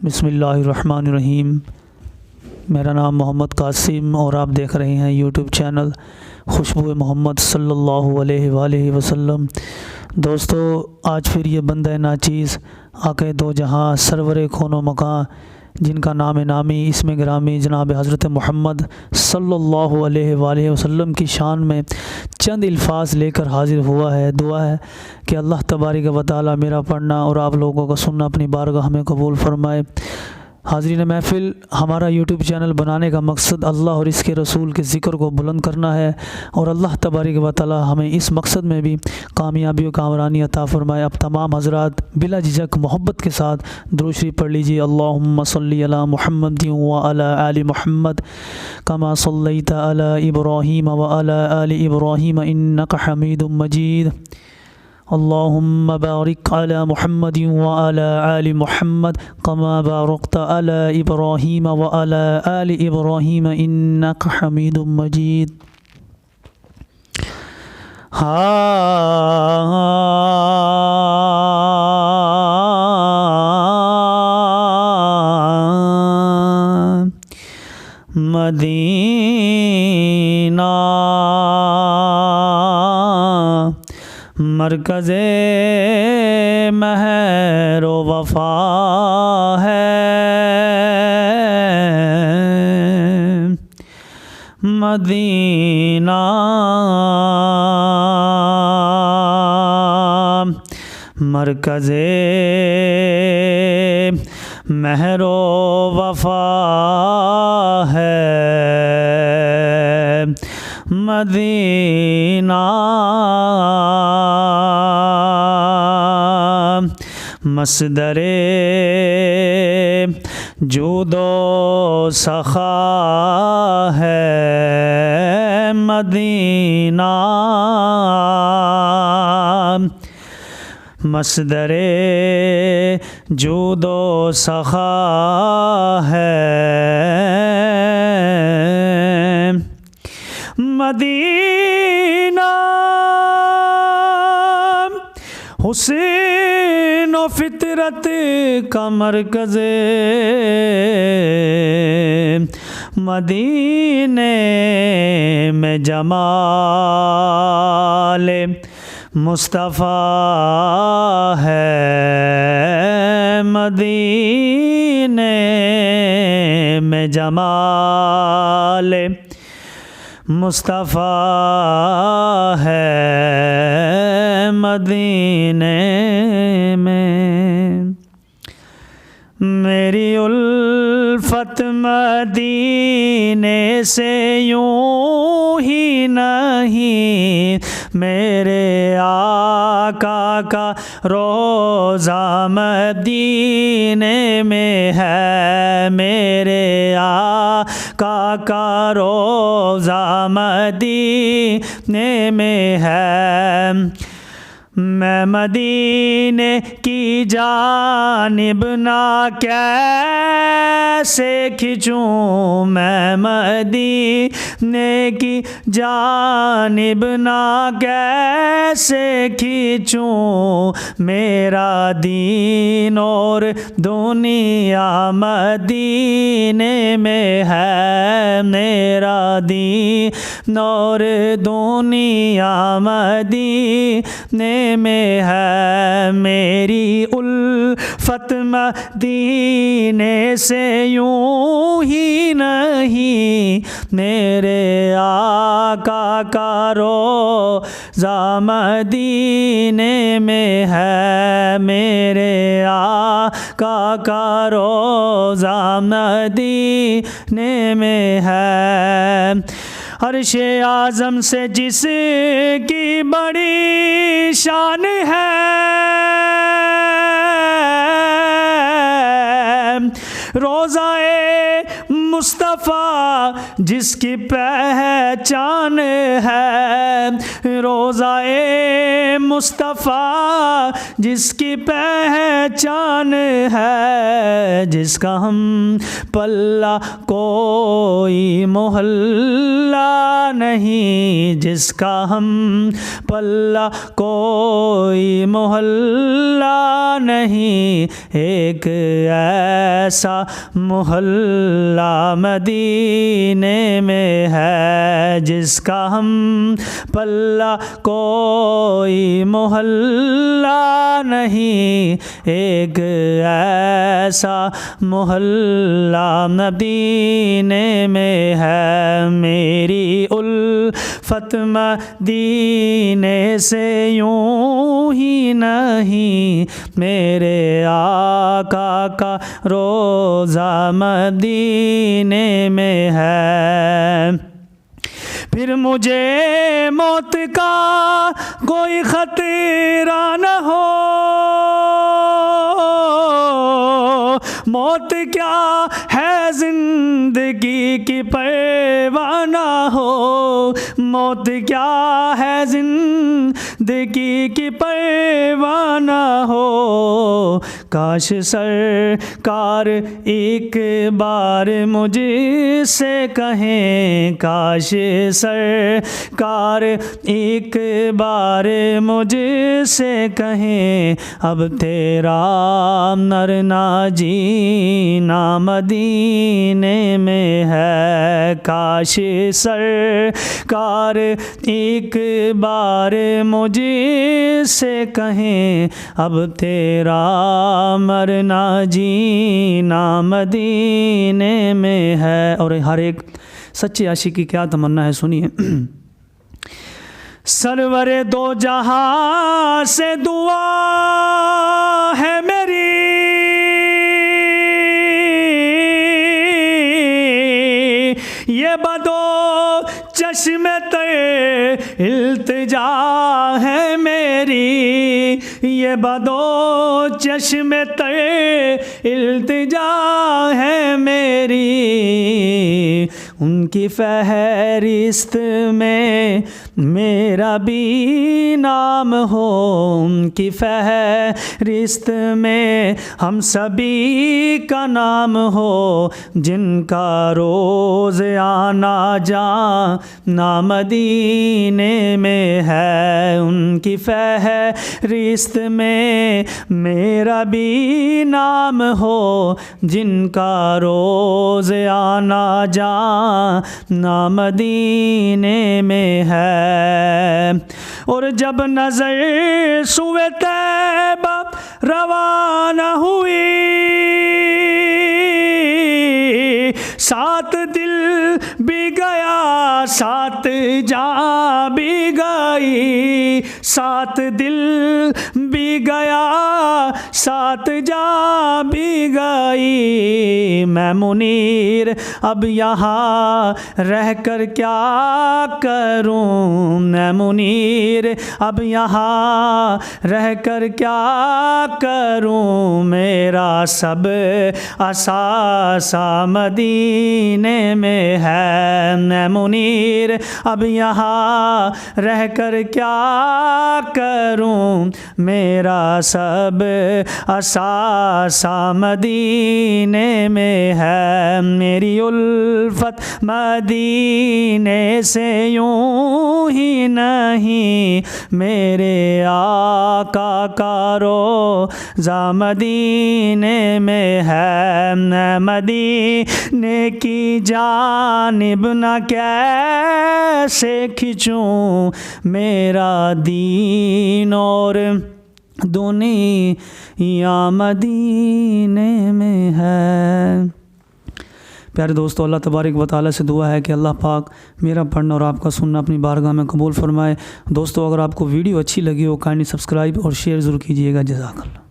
بسم اللہ الرحمن الرحیم۔ میرا نام محمد قاسم اور آپ دیکھ رہے ہیں یوٹیوب چینل خوشبو محمد صلی اللہ علیہ وآلہ وسلم۔ دوستو، آج پھر یہ بندہ ناچیز آقا دو جہاں سرور کون و مکان جن کا نام نامی اسم گرامی جناب حضرت محمد صلی اللہ علیہ وآلہ وسلم کی شان میں چند الفاظ لے کر حاضر ہوا ہے۔ دعا ہے کہ اللہ تبارک و تعالی میرا پڑھنا اور آپ لوگوں کا سننا اپنی بارگاہ میں قبول فرمائے۔ حاضرین محفل، ہمارا یوٹیوب چینل بنانے کا مقصد اللہ اور اس کے رسول کے ذکر کو بلند کرنا ہے، اور اللہ تبارک و تعالی ہمیں اس مقصد میں بھی کامیابی و کامرانی عطا فرمائے۔ اب تمام حضرات بلا جھجک محبت کے ساتھ درود شریف پڑھ لیجیے۔ اللہم صلی علی محمد وعلی آل محمد کما صلیت علی ابراہیم وعلی آل ابراہیم انک حمید مجید۔ اللہم بارک علی محمد وعلی آل محمد کما بارکت علی ابراہیم وعلی آل ابراہیم انک حمید مجید۔ مدینہ مرکز مہر و وفا ہے، مدینہ مرکز مہر و وفا ہے، مدینہ مصدر جود و سخا ہے، مدینہ مصدر جود و سخا ہے، مدینہ حسین و فطرت کا مرکز، مدینے میں جمال مصطفیٰ ہے، مدینے میں جمال مصطفیٰ ہے، مدینے میں میری الفت مدینے سے یوں ہی نہیں، میرے آقا کا روضہ مدینے میں ہے، میرے آقا کا روضہ مدینے میں ہے، میں مدینے کی جانب نہ کیسے کھنچوں، میں مدینے کی جانب نہ کیسے کھنچوں، میرا دین اور دنیا مدینے میں ہے، میرا دین اور دنیا مدینے میں ہے، میری الفت مدینے سے یوں ہی نہیں، میرے آقا کا روضہ مدینے میں ہے، میرے آقا کا روضہ مدینے میں ہے، عرش اعظم سے جس کی بڑی شان ہے، روضہ مصطفیٰ جس کی پہچان پہچان ہے، روضہ مصطفیٰ جس کی پہچان ہے، جس کا ہم پلہ کوئی محلہ نہیں، جس کا ہم پلہ کوئی محلہ نہیں، ایک ایسا محلہ مدینے میں ہے، جس کا ہم پلہ کوئی محلہ نہیں، ایک ایسا محلہ مدینے میں ہے۔ میری الفت مدینے سے یوں ہی نہیں، میرے آقا کا روضہ مدینے میں ہے۔ پھر مجھے موت کا کوئی خطرہ نہ ہو، موت کیا ہے زندگی کی پرواہ نہ ہو، موت کیا ہے زندگی کی پرواہ نہ ہو، کاش سرکار ایک بار مجھ سے کہیں، کاش سرکار ایک بار مجھ سے کہیں، اب تیرا مرنا جینا مدینے میں ہے، کاش سرکار ایک بار مجھ سے کہیں، اب تیرا مرنا جینا مدینے میں ہے۔ اور ہر ایک سچے عاشق کی کیا تمنا ہے، سنیے۔ سرور دو جہاں سے دعا ہے میری، یہ بدو چشم تر التجا ہے میری، یہ بدو چشم تر التجا ہے میری، ان کی فہرست میں میرا بھی نام ہو، ان کی فہرست میں ہم سبھی کا نام ہو، جن کا روز آنا جانا مدینے میں ہے، ان کی فہرست میں میرا بھی نام ہو، جن کا روز آنا جانا مدینے میں ہے۔ اور جب نظر سوئے طیبہ روانہ ہوئی، ساتھ دل بھی گیا ساتھ جان بھی گئی، ساتھ دل بھی گیا ساتھ جان بھی گئی، میں منیر اب یہاں رہ کر کیا کروں، میں منیر اب یہاں رہ کر کیا کروں، میرا سب اثاثہ مدینے میں ہے، میں منیر اب یہاں رہ کر کیا کروں، میرا سب اثاثہ مدینے میں ہے، میری الفت مدینے سے یوں ہی نہیں، میرے آقا کا روضہ مدینے میں ہے، میں مدینے کی جانب نہ کیسے کھنچوں، میرا دین اور دنیا مدینے میں ہے۔ پیارے دوستو، اللہ تبارک و تعالیٰ سے دعا ہے کہ اللہ پاک میرا پڑھنا اور آپ کا سننا اپنی بارگاہ میں قبول فرمائے۔ دوستو، اگر آپ کو ویڈیو اچھی لگی ہو، کائنڈلی سبسکرائب اور شیئر ضرور کیجیے گا۔ جزاک اللہ۔